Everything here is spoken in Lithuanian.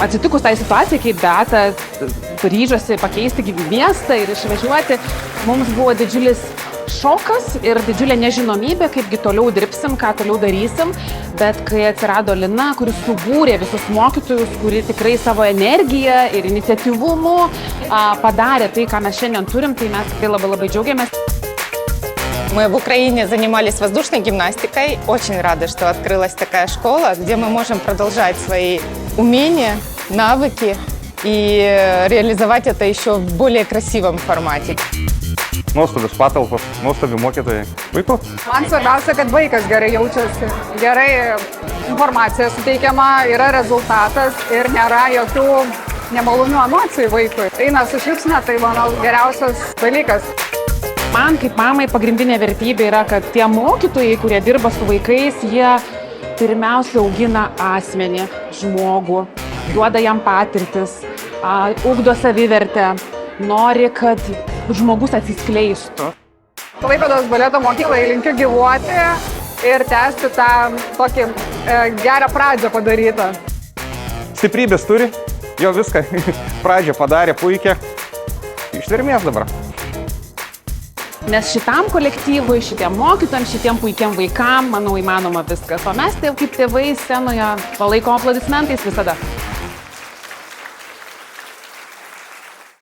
Atsitikus tai situacijai, kai Beata ryžosi pakeisti miestą ir išvažiuoti, mums buvo didžiulis šokas ir didžiulė nežinomybė, kaipgi toliau dirbsim, ką toliau darysim. Bet kai atsirado Lina, kuris subūrė visus mokytojus, kuri tikrai savo energiją ir iniciatyvumu padarė tai, ką mes šiandien turim, tai mes tikrai labai džiaugiamės. Мы в Украине занимались воздушной гимнастикой. Очень рады, что открылась такая школа, где мы можем продолжать свои умения, навыки и реализовать это еще в более красивом формате. Nuostabios patalpos, nuostabi mokytojai. Puiku. Man svarbiausia, kad vaikas gerai jaučiasi, gerai informacija suteikiama, yra rezultatas ir nėra jokių nemalonių emocijų vaikui. Eina su šypsena, tai manau geriausias dalykas. Man kaip mamai pagrindinė vertybė yra, kad tie mokytojai, kurie dirba su vaikais, jie pirmiausia augina asmenį, žmogų, duoda jam patirtis, ugdo savivertę, nori, kad žmogus atsiskleistų. Klaipėdos baleto mokyklai linkiu gyvuoti ir tęsti tą tokį gerą pradžią padarytą. Stiprybės turi, jo viską pradžią padarė puikią. Ištvermės dabar. Nes šitam kolektyvui, šitiem mokytojams, šitiem puikiam vaikam, manau, įmanoma viskas. O mes kaip tėvai scenoje palaikom aplodismentais visada.